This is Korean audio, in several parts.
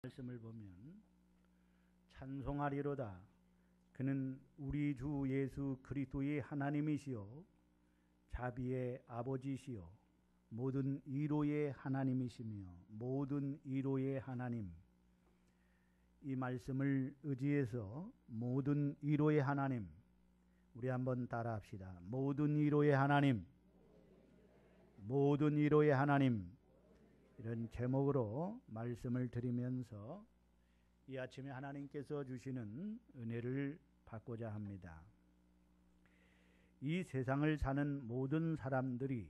말씀을 보면 찬송하리로다. 그는 우리 주 예수 그리스도의 하나님이시요 자비의 아버지시요 모든 위로의 하나님이시며 모든 위로의 하나님. 이 말씀을 의지해서 모든 위로의 하나님, 우리 한번 따라합시다. 모든 위로의 하나님, 모든 위로의 하나님. 이런 제목으로 말씀을 드리면서 이 아침에 하나님께서 주시는 은혜를 받고자 합니다. 이 세상을 사는 모든 사람들이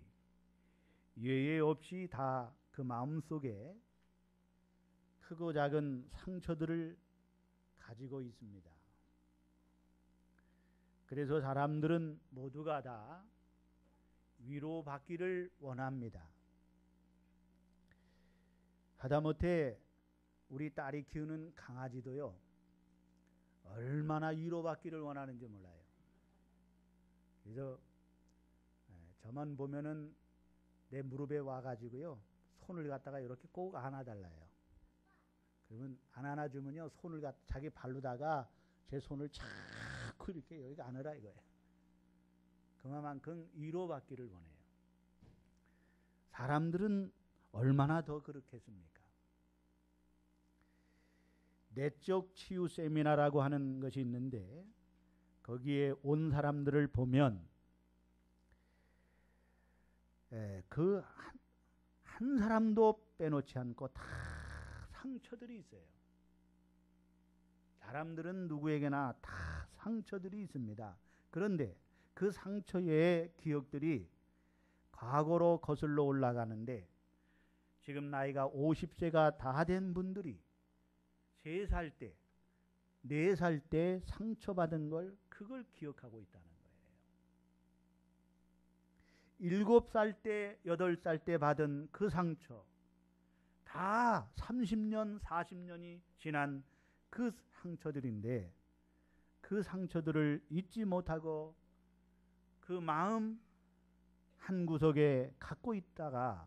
예외 없이 다 그 마음속에 크고 작은 상처들을 가지고 있습니다. 그래서 사람들은 모두가 다 위로받기를 원합니다. 하다못해 우리 딸이 키우는 강아지도요, 얼마나 위로받기를 원하는지 몰라요. 그래서 저만 보면은 내 무릎에 와가지고요, 손을 갖다가 이렇게 꼭 안아달라요. 그러면 안 안아주면요, 손을 자기 발로다가 제 손을 자꾸 이렇게 여기 안으라 이거예요. 그만큼 위로받기를 원해요. 사람들은 얼마나 더 그렇겠습니까? 내적 치유 세미나라고 하는 것이 있는데 거기에 온 사람들을 보면 그 한 사람도 빼놓지 않고 다 상처들이 있어요. 사람들은 누구에게나 다 상처들이 있습니다. 그런데 그 상처의 기억들이 과거로 거슬러 올라가는데 지금 나이가 50세가 다 된 분들이 3살 때, 4살 때 상처받은 걸 그걸 기억하고 있다는 거예요. 7살 때, 8살 때 받은 그 상처, 다 30년, 40년이 지난 그 상처들인데 그 상처들을 잊지 못하고 그 마음 한 구석에 갖고 있다가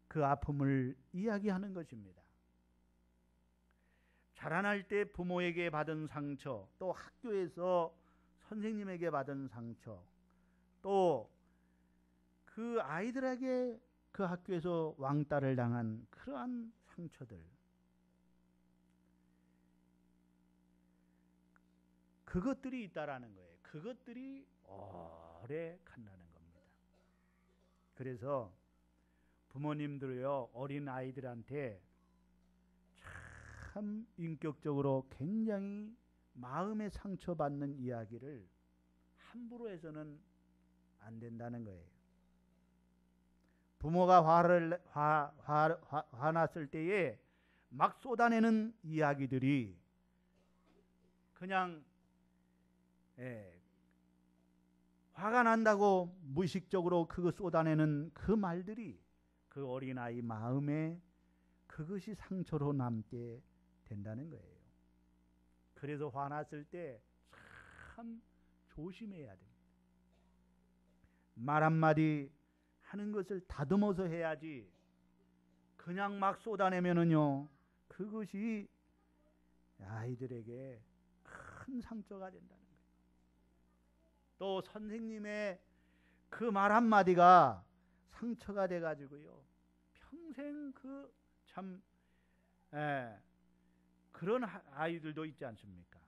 그 아픔을 이야기하는 것입니다. 자라날 때 부모에게 받은 상처, 또 학교에서 선생님에게 받은 상처, 또 그 아이들에게 그 학교에서 왕따를 당한 그러한 상처들, 그것들이 있다라는 거예요. 그것들이 오래 간다는 겁니다. 그래서 부모님들요, 어린 아이들한테 참 인격적으로 굉장히 마음에 상처받는 이야기를 함부로 해서는 안 된다는 거예요. 부모가 화났을 때에 막 쏟아내는 이야기들이 그냥 화가 난다고 무의식적으로 그거 쏟아내는 그 말들이 그 어린아이 마음에 그것이 상처로 남게 된다는 거예요. 그래서 화났을 때 참 조심해야 됩니다. 말 한마디 하는 것을 다듬어서 해야지 그냥 막 쏟아내면은요, 그것이 아이들에게 큰 상처가 된다는 거예요. 또 선생님의 그 말 한마디가 상처가 돼가지고요, 평생 그 참 그런 아이들도 있지 않습니까?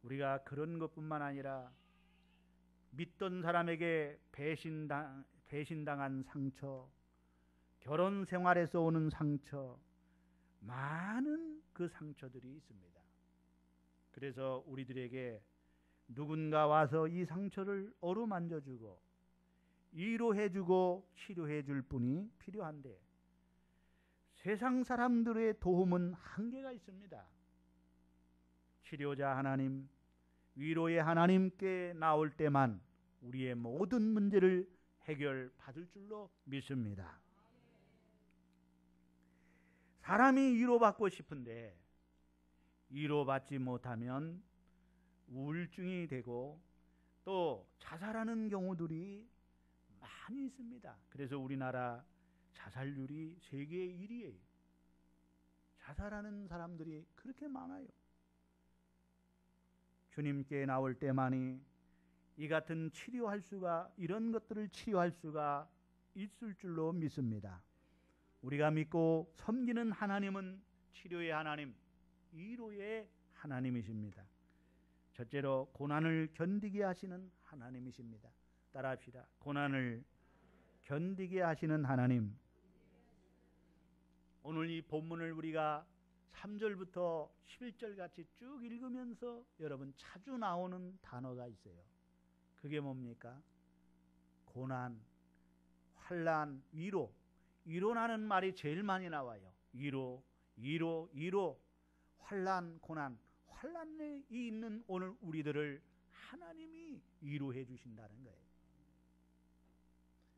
우리가 그런 것뿐만 아니라 믿던 사람에게 배신당한 상처, 결혼 생활에서 오는 상처, 많은 그 상처들이 있습니다. 그래서 우리들에게 누군가 와서 이 상처를 어루만져주고 위로해주고 치료해줄 분이 필요한데 세상 사람들의 도움은 한계가 있습니다. 치료자 하나님, 위로의 하나님께 나올 때만 우리의 모든 문제를 해결받을 줄로 믿습니다. 사람이 위로받고 싶은데 위로받지 못하면 우울증이 되고 또 자살하는 경우들이 많이 있습니다. 그래서 우리나라 자살률이 세계 1위예요. 자살하는 사람들이 그렇게 많아요. 주님께 나올 때만이 이 같은 이런 것들을 치료할 수가 있을 줄로 믿습니다. 우리가 믿고 섬기는 하나님은 치료의 하나님, 위로의 하나님이십니다. 첫째로 고난을 견디게 하시는 하나님이십니다. 따라합시다. 고난을 견디게 하시는 하나님. 오늘 이 본문을 우리가 3절부터 11절 같이 쭉 읽으면서 여러분 자주 나오는 단어가 있어요. 그게 뭡니까? 고난, 환난, 위로. 위로라는 말이 제일 많이 나와요. 위로, 환난, 고난. 환난에 있는 오늘 우리들을 하나님이 위로해 주신다는 거예요.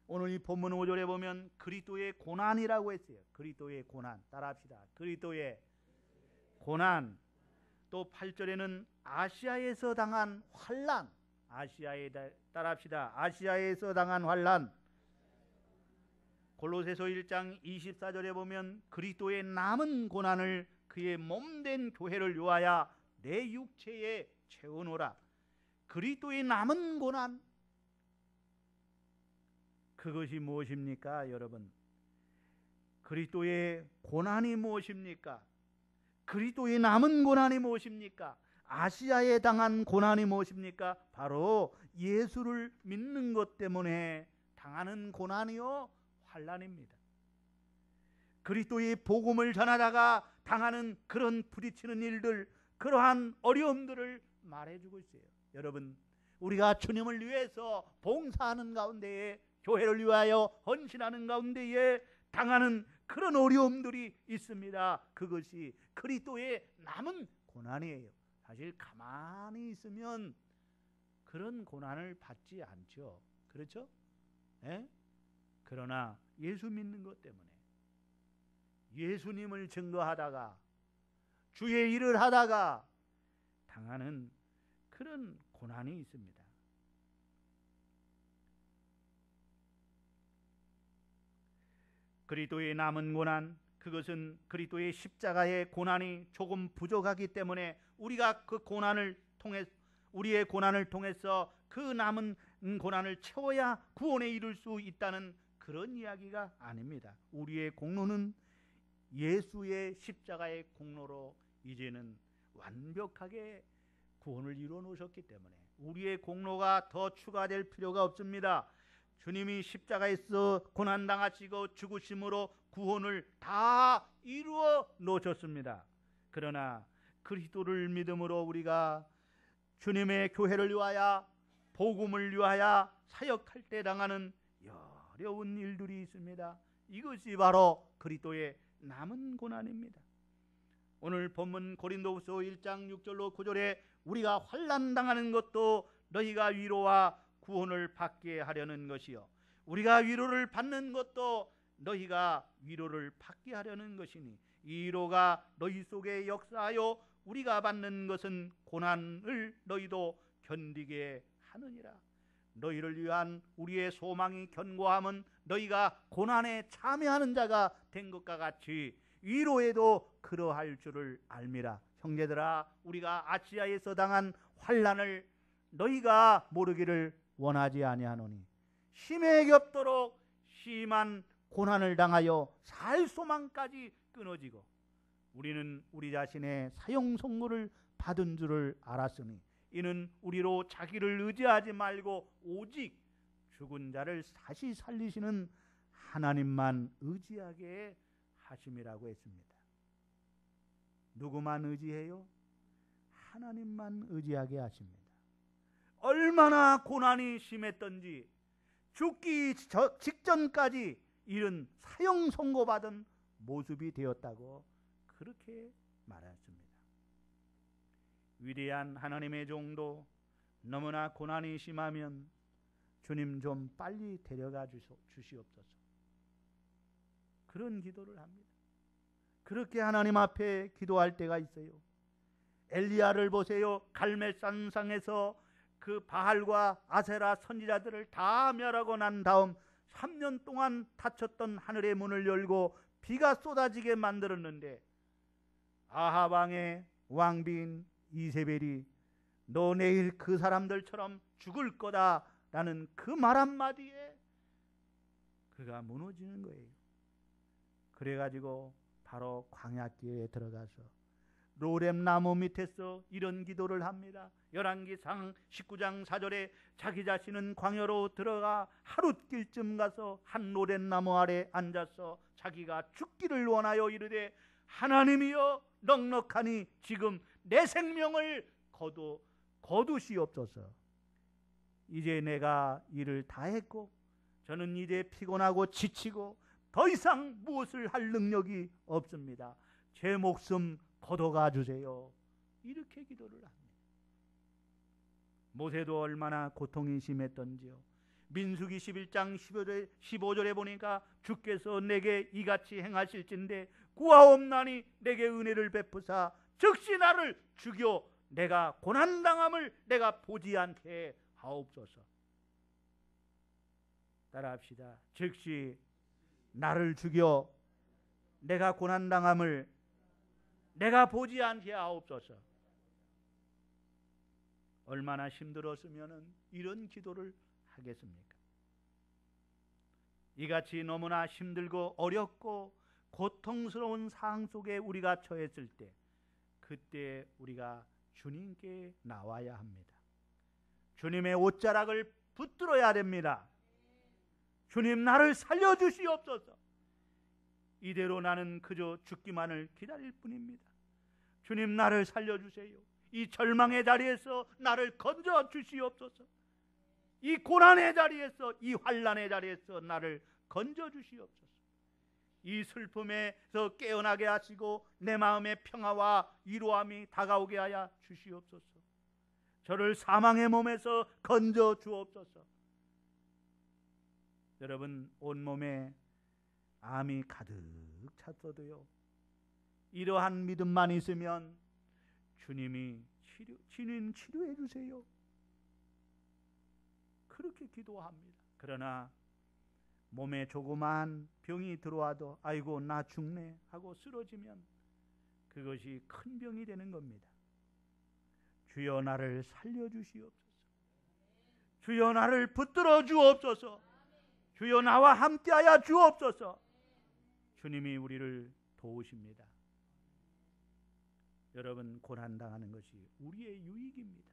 오늘 이 본문 5절에 보면 그리스도의 고난이라고 했어요. 그리스도의 고난. 따라합시다. 그리스도의 고난. 또 8절에는 아시아에서 당한 환난. 따라합시다. 아시아에서 당한 환난. 골로새서 1장 24절에 보면 그리스도의 남은 고난을 그의 몸된 교회를 위하여 내 육체에 채우노라. 그리스도의 남은 고난, 그것이 무엇입니까, 여러분? 그리스도의 고난이 무엇입니까? 그리스도의 남은 고난이 무엇입니까? 아시아에 당한 고난이 무엇입니까? 바로 예수를 믿는 것 때문에 당하는 고난이요 환난입니다. 그리스도의 복음을 전하다가 당하는 그런 부딪히는 일들, 그러한 어려움들을 말해주고 있어요. 여러분, 우리가 주님을 위해서 봉사하는 가운데에, 교회를 위하여 헌신하는 가운데에 당하는 그런 어려움들이 있습니다. 그것이 그리스도의 남은 고난이에요. 사실 가만히 있으면 그런 고난을 받지 않죠. 그렇죠? 예? 그러나 예수 믿는 것 때문에, 예수님을 증거하다가, 주의 일을 하다가 당하는 그런 고난이 있습니다. 그리스도의 남은 고난, 그것은 그리스도의 십자가의 고난이 조금 부족하기 때문에 우리가 그 고난을 통해, 우리의 고난을 통해서 그 남은 고난을 채워야 구원에 이를 수 있다는 그런 이야기가 아닙니다. 우리의 공로는 예수의 십자가의 공로로 이제는 완벽하게 구원을 이루어 놓으셨기 때문에 우리의 공로가 더 추가될 필요가 없습니다. 주님이 십자가에서 고난당하시고 죽으심으로 구원을 다 이루어 놓으셨습니다. 그러나 그리스도를 믿음으로 우리가 주님의 교회를 위하여, 복음을 위하여 사역할 때 당하는 어려운 일들이 있습니다. 이것이 바로 그리스도의 남은 고난입니다. 오늘 본문 고린도후서 1장 6절로 9절에 우리가 환난 당하는 것도 너희가 위로와 구원을 받게 하려는 것이요, 우리가 위로를 받는 것도 너희가 위로를 받게 하려는 것이니 이 위로가 너희 속에 역사하여 우리가 받는 것은 고난을 너희도 견디게 하느니라. 너희를 위한 우리의 소망이 견고함은 너희가 고난에 참여하는 자가 된 것과 같이 위로에도 그러할 줄을 알미라. 형제들아, 우리가 아시아에서 당한 환난을 너희가 모르기를 원하지 아니하노니 심에 겹도록 심한 고난을 당하여 살 소망까지 끊어지고 우리는 우리 자신의 사형 선고를 받은 줄을 알았으니 이는 우리로 자기를 의지하지 말고 오직 죽은 자를 다시 살리시는 하나님만 의지하게 하심이라고 했습니다. 누구만 의지해요? 하나님만 의지하게 하십니다. 얼마나 고난이 심했던지 죽기 직전까지 이런 사형 선고받은 모습이 되었다고 그렇게 말했습니다. 위대한 하나님의 종도 너무나 고난이 심하면 주님 좀 빨리 데려가 주시옵소서, 그런 기도를 합니다. 그렇게 하나님 앞에 기도할 때가 있어요. 엘리야를 보세요. 갈멜산상에서 그 바알과 아세라 선지자들을 다 멸하고 난 다음 3년 동안 닫혔던 하늘의 문을 열고 비가 쏟아지게 만들었는데 아합 왕의 왕비인 이세벨이 너 내일 그 사람들처럼 죽을 거다라는 그 말 한마디에 그가 무너지는 거예요. 그래가지고 바로 광야길에 들어가서 로렘 나무 밑에서 이런 기도를 합니다. 열왕기상 19장 4절에 자기 자신은 광야로 들어가 하룻길쯤 가서 한 로렘 나무 아래 앉아서 자기가 죽기를 원하여 이르되 하나님이여 넉넉하니 지금 내 생명을 거두시옵소서. 이제 내가 일을 다 했고 저는 이제 피곤하고 지치고 더 이상 무엇을 할 능력이 없습니다. 제 목숨 거둬가 주세요. 이렇게 기도를 합니다. 모세도 얼마나 고통이 심했던지요. 민수기 11장 15절에 보니까 주께서 내게 이같이 행하실진대 구하옵나니 내게 은혜를 베푸사 즉시 나를 죽여 내가 고난당함을 내가 보지 않게 하옵소서. 따라합시다. 즉시 나를 죽여 내가 고난당함을 내가 보지 않게 하옵소서. 얼마나 힘들었으면 이런 기도를 하겠습니까? 이같이 너무나 힘들고 어렵고 고통스러운 상황 속에 우리가 처했을 때 그때 우리가 주님께 나와야 합니다. 주님의 옷자락을 붙들어야 됩니다. 주님 나를 살려주시옵소서. 이대로 나는 그저 죽기만을 기다릴 뿐입니다. 주님 나를 살려주세요. 이 절망의 자리에서 나를 건져 주시옵소서. 이 고난의 자리에서, 이 환난의 자리에서 나를 건져 주시옵소서. 이 슬픔에서 깨어나게 하시고 내 마음의 평화와 위로함이 다가오게 하여 주시옵소서. 저를 사망의 몸에서 건져 주옵소서. 여러분, 온몸에 암이 가득 찼어도요, 이러한 믿음만 있으면 주님 치료해 주세요. 그렇게 기도합니다. 그러나 몸에 조그만 병이 들어와도 아이고 나 죽네 하고 쓰러지면 그것이 큰 병이 되는 겁니다. 주여 나를 살려주시옵소서. 주여 나를 붙들어 주옵소서. 주여 나와 함께하여 주옵소서. 주님이 우리를 도우십니다. 여러분, 고난당하는 것이 우리의 유익입니다.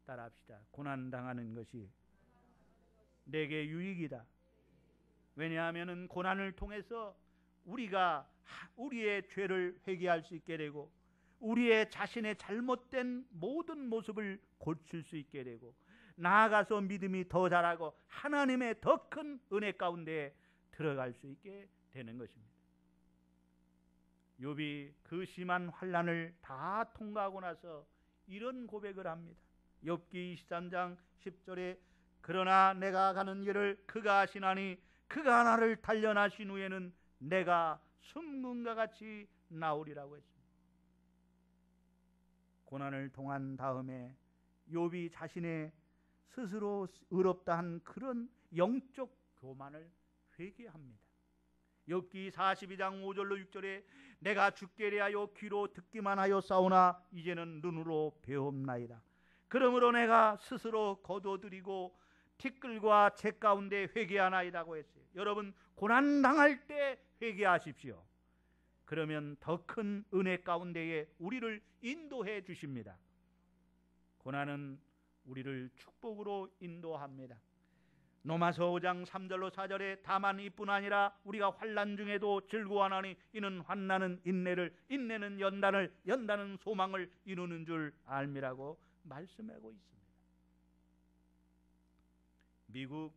따라합시다. 고난당하는 것이 내게 유익이다. 왜냐하면 고난을 통해서 우리가 우리의 죄를 회개할 수 있게 되고 우리의 자신의 잘못된 모든 모습을 고칠 수 있게 되고 나아가서 믿음이 더 자라고 하나님의 더 큰 은혜 가운데 들어갈 수 있게 되는 것입니다. 욥이 그 심한 환난을 다 통과하고 나서 이런 고백을 합니다. 욥기 23장 10절에 그러나 내가 가는 길을 그가 아시나니 그가 나를 단련하신 후에는 내가 숨금과 같이 나오리라고 했습니다. 고난을 통한 다음에 욥이 자신의 스스로 의롭다 한 그런 영적 교만을 회개합니다. 욥기 42장 5절로 6절에 내가 죽게 대하여 귀로 듣기만 하여 싸우나 이제는 눈으로 배옵나이다. 그러므로 내가 스스로 거둬들이고 티끌과 재 가운데 회개하나이다고 했어요. 여러분, 고난당할 때 회개하십시오. 그러면 더 큰 은혜 가운데에 우리를 인도해 주십니다. 고난은 우리를 축복으로 인도합니다. 로마서 5장 3절로 4절에 다만 이뿐 아니라 우리가 환난 중에도 즐거워하나니 이는 환난은 인내를, 인내는 연단을, 연단은 소망을 이루는 줄 알미라고 말씀하고 있습니다. 미국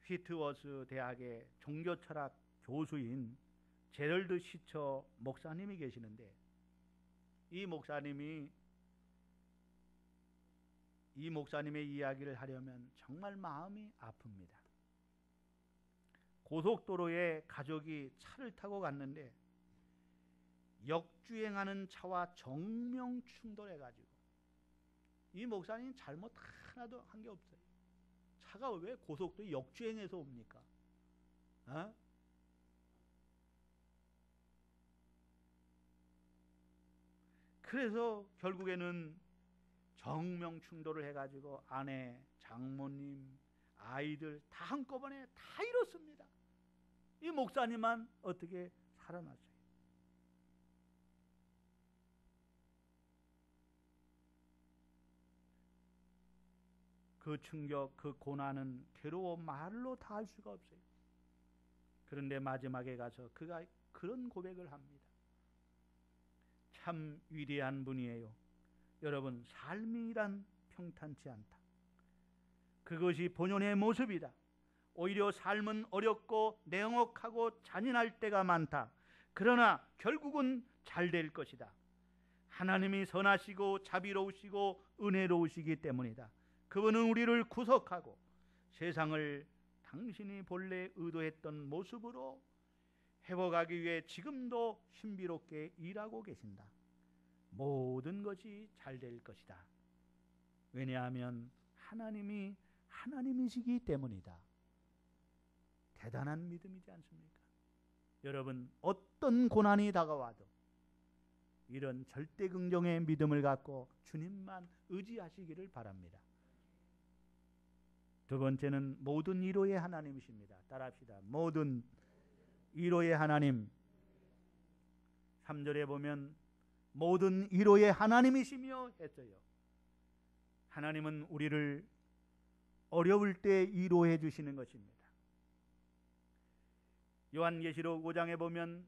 휘트워스 대학의 종교철학 교수인 제럴드 시처 목사님이 계시는데 이 목사님의 이야기를 하려면 정말 마음이 아픕니다. 고속도로에 가족이 차를 타고 갔는데 역주행하는 차와 정면 충돌해가지고 이 목사님 잘못 하나도 한 게 없어요. 차가 왜 고속도로에 역주행해서 옵니까? 그래서 결국에는 정명 충돌을 해가지고 아내, 장모님, 아이들 다 한꺼번에 다 잃었습니다. 이 목사님만 어떻게 살아났어요? 그 충격, 그 고난은 괴로워 말로 다 할 수가 없어요. 그런데 마지막에 가서 그가 그런 고백을 합니다. 참 위대한 분이에요. 여러분, 삶이란 평탄치 않다. 그것이 본연의 모습이다. 오히려 삶은 어렵고 냉혹하고 잔인할 때가 많다. 그러나 결국은 잘 될 것이다. 하나님이 선하시고 자비로우시고 은혜로우시기 때문이다. 그분은 우리를 구속하고 세상을 당신이 본래 의도했던 모습으로 회복하기 위해 지금도 신비롭게 일하고 계신다. 모든 것이 잘 될 것이다. 왜냐하면 하나님이 하나님이시기 때문이다. 대단한 믿음이지 않습니까? 여러분, 어떤 고난이 다가와도 이런 절대 긍정의 믿음을 갖고 주님만 의지하시기를 바랍니다. 두 번째는 모든 위로의 하나님이십니다. 따라합시다. 모든 위로의 하나님. 3절에 보면 모든 위로의 하나님이시며 했어요. 하나님은 우리를 어려울 때 위로해 주시는 것입니다. 요한계시록 5장에 보면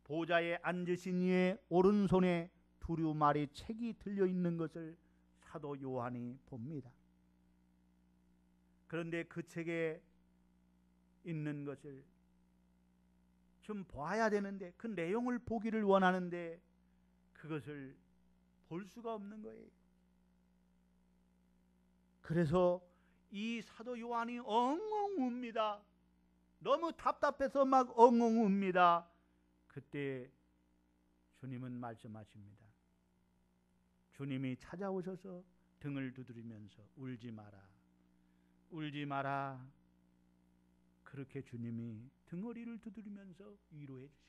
보좌에 앉으신 이의 오른손에 두루마리 책이 들려있는 것을 사도 요한이 봅니다. 그런데 그 책에 있는 것을 좀 봐야 되는데, 그 내용을 보기를 원하는데 그것을 볼 수가 없는 거예요. 그래서 이 사도 요한이 엉엉 웁니다. 너무 답답해서 막 엉엉 웁니다. 그때 주님은 말씀하십니다. 주님이 찾아오셔서 등을 두드리면서 울지 마라, 울지 마라. 그렇게 주님이 등허리를 두드리면서 위로해 주십니다.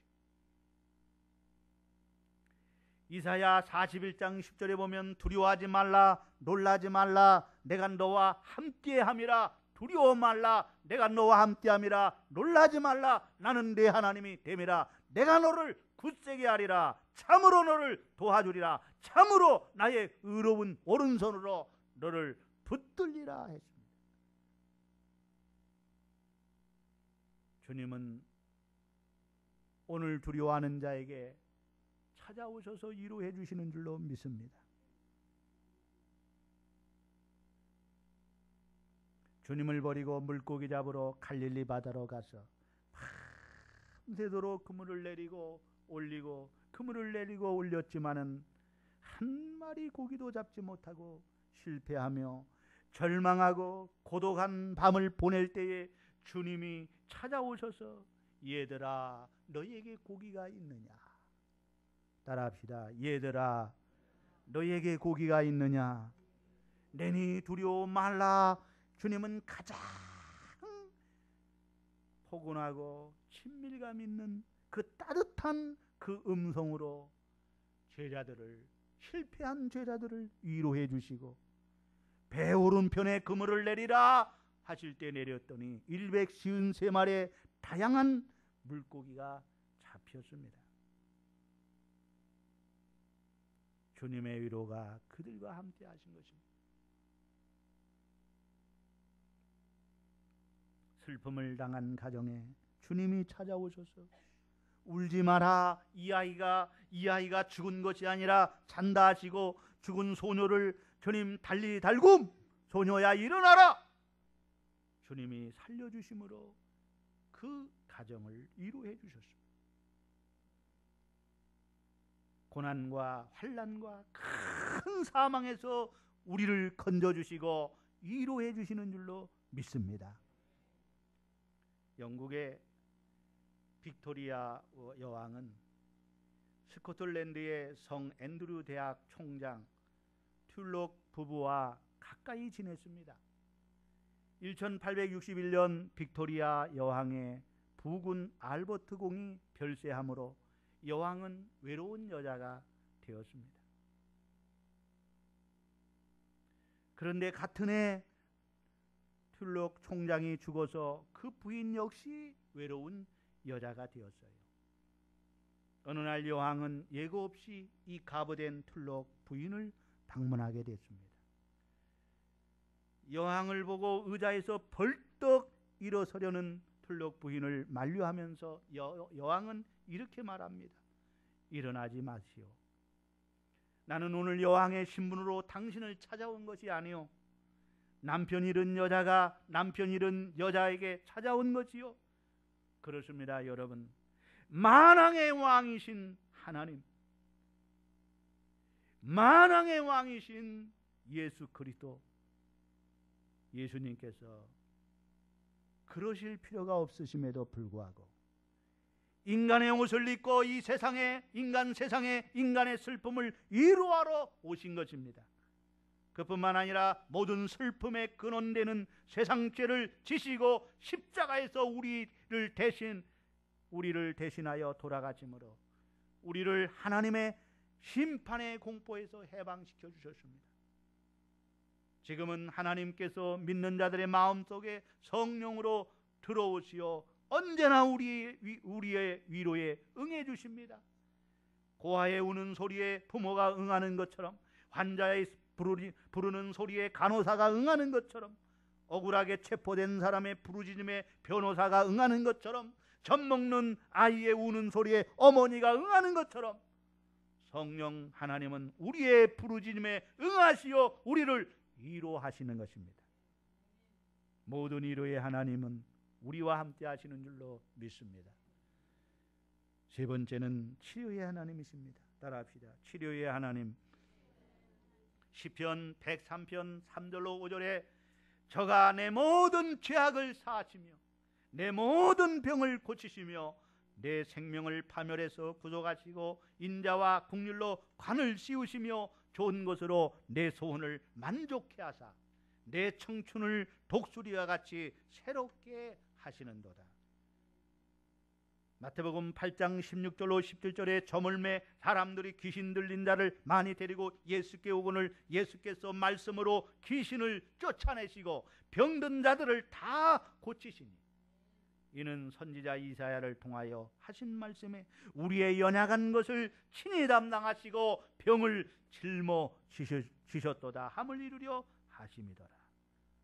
이사야 41장 10절에 보면 두려워하지 말라, 놀라지 말라, 내가 너와 함께함이라. 두려워 말라, 내가 너와 함께함이라. 놀라지 말라, 나는 네 하나님이 됨이라. 내가 너를 굳세게 하리라. 참으로 너를 도와주리라. 참으로 나의 의로운 오른손으로 너를 붙들리라 했습니다. 주님은 오늘 두려워하는 자에게 찾아오셔서 위로해 주시는 줄로 믿습니다. 주님을 버리고 물고기 잡으러 갈릴리 바다로 가서 밤새도록 그물을 내리고 올리고 그물을 내리고 올렸지만은 한 마리 고기도 잡지 못하고 실패하며 절망하고 고독한 밤을 보낼 때에 주님이 찾아오셔서 얘들아, 너에게 고기가 있느냐? 따라합시다. 얘들아, 너에게 고기가 있느냐? 내니 두려워 말라. 주님은 가장 포근하고 친밀감 있는 그 따뜻한 그 음성으로 제자들을, 실패한 제자들을 위로해 주시고 배 오른편에 그물을 내리라 하실 때 내렸더니 153마리의 다양한 물고기가 잡혔습니다. 주님의 위로가 그들과 함께 하신 것입니다. 슬픔을 당한 가정에 주님이 찾아오셔서 울지 마라, 이 아이가 죽은 것이 아니라 잔다 하시고 죽은 소녀를 주님 달리 달굼, 소녀야 일어나라. 주님이 살려주심으로 그 가정을 위로해 주셨습니다. 고난과 환난과 큰 사망에서 우리를 건져주시고 위로해 주시는 줄로 믿습니다. 영국의 빅토리아 여왕은 스코틀랜드의 성 앤드류 대학 총장 튤록 부부와 가까이 지냈습니다. 1861년 빅토리아 여왕의 부군 알버트 공이 별세함으로 여왕은 외로운 여자가 되었습니다. 그런데 같은 해 툴록 총장이 죽어서 그 부인 역시 외로운 여자가 되었어요. 어느 날 여왕은 예고 없이 이 가부된 툴록 부인을 방문하게 됐습니다. 여왕을 보고 의자에서 벌떡 일어서려는 툴록 부인을 만류하면서 여왕은 이렇게 말합니다. 일어나지 마시오. 나는 오늘 여왕의 신분으로 당신을 찾아온 것이 아니오. 남편 잃은 여자가 남편 잃은 여자에게 찾아온 것이요. 그렇습니다, 여러분. 만왕의 왕이신 하나님, 만왕의 왕이신 예수 그리스도, 예수님께서 그러실 필요가 없으심에도 불구하고 인간의 옷을 입고 이 세상에 세상에 인간의 슬픔을 위로하러 오신 것입니다. 그뿐만 아니라 모든 슬픔의 근원되는 세상 죄를 지시고 십자가에서 우리를 대신하여 돌아가심으로 우리를 하나님의 심판의 공포에서 해방시켜 주셨습니다. 지금은 하나님께서 믿는 자들의 마음속에 성령으로 들어오시어 언제나 우리의 위로에 응해 주십니다. 고아의 우는 소리에 부모가 응하는 것처럼, 환자의 부르는 소리에 간호사가 응하는 것처럼, 억울하게 체포된 사람의 부르짖음에 변호사가 응하는 것처럼, 젖 먹는 아이의 우는 소리에 어머니가 응하는 것처럼 성령 하나님은 우리의 부르짖음에 응하시어 우리를 위로하시는 것입니다. 모든 위로의 하나님은 우리와 함께 하시는 줄로 믿습니다. 세 번째는 치료의 하나님이십니다. 따라합시다. 치료의 하나님. 시편 103편 3절로 5절에 저가 내 모든 죄악을 사하시며 내 모든 병을 고치시며 내 생명을 파멸해서 구속하시고 인자와 국률로 관을 씌우시며 좋은 것으로 내 소원을 만족해 하사 내 청춘을 독수리와 같이 새롭게 하시는도다. 마태복음 8장 16절로 17절에 저물매 사람들이 귀신 들린 자를 많이 데리고 예수께 오거늘 예수께서 말씀으로 귀신을 쫓아내시고 병든 자들을 다 고치시니 이는 선지자 이사야를 통하여 하신 말씀에 우리의 연약한 것을 친히 담당하시고 병을 짊어지셨도다 함을 이루려 하심이더라.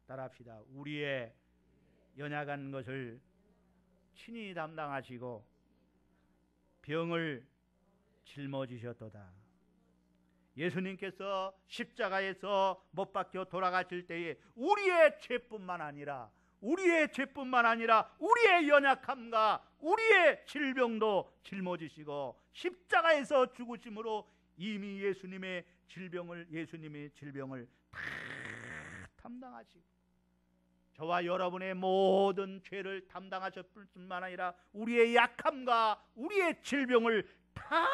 따라합시다. 우리의 연약한 것을 친히 담당하시고 병을 짊어지셨도다. 예수님께서 십자가에서 못 박혀 돌아가실 때에 우리의 죄뿐만 아니라 우리의 연약함과 우리의 질병도 짊어지시고 십자가에서 죽으심으로 이미 예수님의 질병을 다 담당하시고 저와 여러분의 모든 죄를 담당하셨을 뿐만 아니라 우리의 약함과 우리의 질병을 다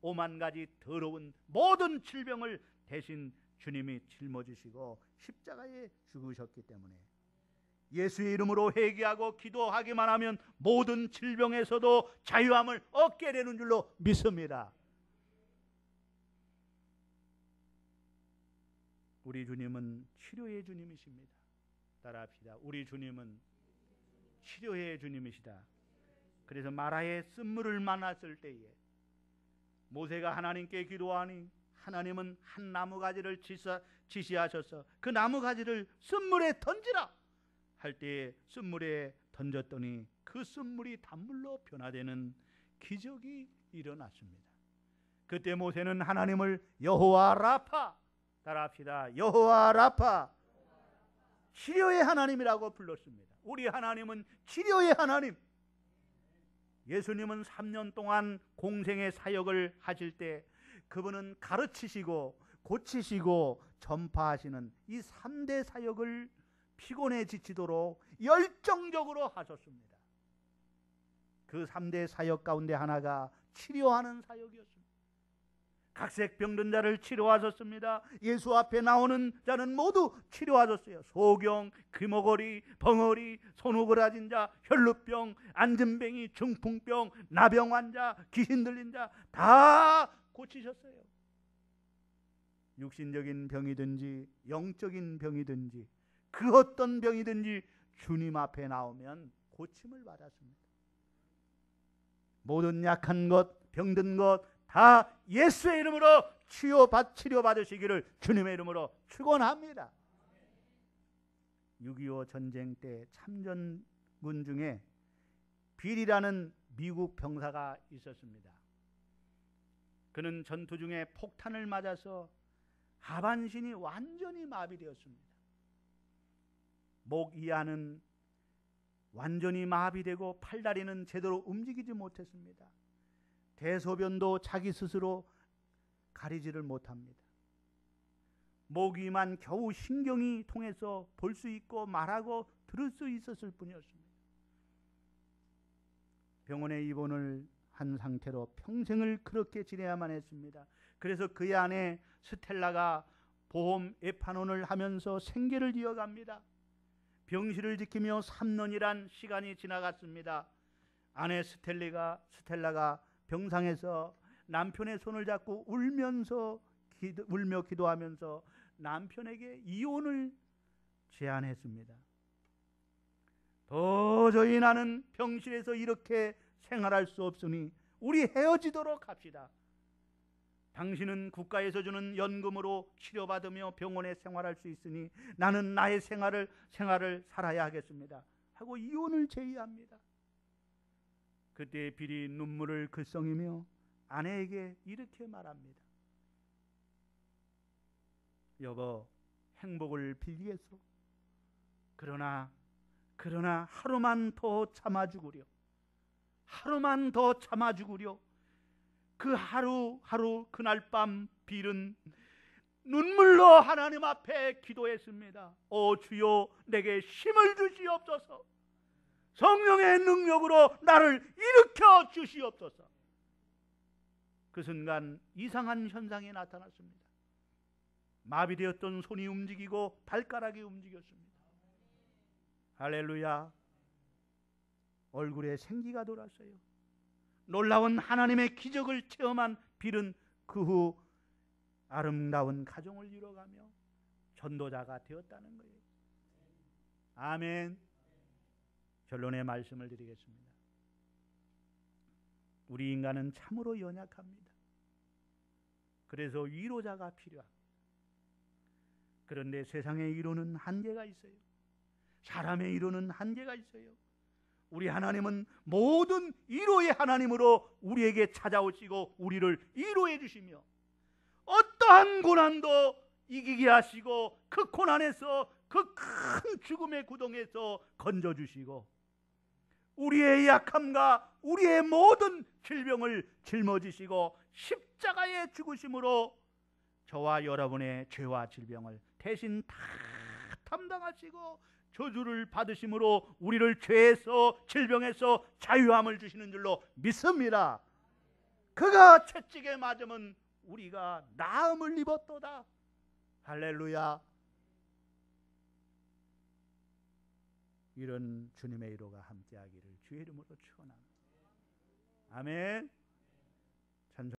5만 가지 더러운 모든 질병을 대신 주님이 짊어지시고 십자가에 죽으셨기 때문에 예수의 이름으로 회개하고 기도하기만 하면 모든 질병에서도 자유함을 얻게 되는 줄로 믿습니다. 우리 주님은 치료의 주님이십니다. 따라합시다. 우리 주님은 치료의 주님이시다. 그래서 마라의 쓴물을 만났을 때에 모세가 하나님께 기도하니 하나님은 한 나무가지를 지시하셔서 그 나무가지를 쓴물에 던지라 할 때에 쓴물에 던졌더니 그 쓴물이 단물로 변화되는 기적이 일어났습니다. 그때 모세는 하나님을 여호와 라파, 따라합시다. 여호와 라파, 치료의 하나님이라고 불렀습니다. 우리 하나님은 치료의 하나님. 예수님은 3년 동안 공생의 사역을 하실 때 그분은 가르치시고 고치시고 전파하시는 이 3대 사역을 피곤해 지치도록 열정적으로 하셨습니다. 그 3대 사역 가운데 하나가 치료하는 사역이었습니다. 각색 병든 자를 치료하셨습니다. 예수 앞에 나오는 자는 모두 치료하셨어요. 소경, 귀머거리, 벙어리, 손오그라진 자, 혈루병, 안진뱅이, 중풍병, 나병 환자, 귀신 들린 자 다 고치셨어요. 육신적인 병이든지 영적인 병이든지 그 어떤 병이든지 주님 앞에 나오면 고침을 받았습니다. 모든 약한 것, 병든 것 다 예수의 이름으로 치료받으시기를 주님의 이름으로 축원합니다. 6.25 전쟁 때 참전군 중에 빌이라는 미국 병사가 있었습니다. 그는 전투 중에 폭탄을 맞아서 하반신이 완전히 마비되었습니다. 목 이하는 완전히 마비되고 팔다리는 제대로 움직이지 못했습니다. 대소변도 자기 스스로 가리지를 못합니다. 목 위만 겨우 신경이 통해서 볼 수 있고 말하고 들을 수 있었을 뿐이었습니다. 병원에 입원을 한 상태로 평생을 그렇게 지내야만 했습니다. 그래서 그의 아내 스텔라가 보험 에파논을 하면서 생계를 이어갑니다. 병실을 지키며 3년이란 시간이 지나갔습니다. 아내 스텔라가 병상에서 남편의 손을 잡고 울며 기도하면서 남편에게 이혼을 제안했습니다. 도저히 나는 병실에서 이렇게 생활할 수 없으니 우리 헤어지도록 합시다. 당신은 국가에서 주는 연금으로 치료받으며 병원에 생활할 수 있으니 나는 나의 생활을 살아야 하겠습니다. 하고 이혼을 제의합니다. 그때 빌이 눈물을 글썽이며 아내에게 이렇게 말합니다. 여보, 행복을 빌리겠소. 그러나 하루만 더 참아주구려. 하루만 더 참아주구려. 그 하루 그날 밤 빌은 눈물로 하나님 앞에 기도했습니다. 오 주여, 내게 힘을 주시옵소서. 성령의 능력으로 나를 일으켜 주시옵소서. 그 순간 이상한 현상이 나타났습니다. 마비되었던 손이 움직이고 발가락이 움직였습니다. 할렐루야. 얼굴에 생기가 돌았어요. 놀라운 하나님의 기적을 체험한 빌은 그 후 아름다운 가정을 이뤄가며 전도자가 되었다는 거예요. 아멘. 결론의 말씀을 드리겠습니다. 우리 인간은 참으로 연약합니다. 그래서 위로자가 필요합니다. 그런데 세상의 위로는 한계가 있어요. 사람의 위로는 한계가 있어요. 우리 하나님은 모든 위로의 하나님으로 우리에게 찾아오시고 우리를 위로해 주시며 어떠한 고난도 이기게 하시고 그 고난에서 그 큰 죽음의 구덩이에서 건져주시고 우리의 약함과 우리의 모든 질병을 짊어지시고 십자가의 죽으심으로 저와 여러분의 죄와 질병을 대신 다 담당하시고 저주를 받으심으로 우리를 죄에서 질병에서 자유함을 주시는 줄로 믿습니다. 그가 채찍에 맞으면 우리가 나음을 입었도다. 할렐루야. 이런 주님의 위로가 함께하기를 주의 이름으로 축원합니다. 아멘.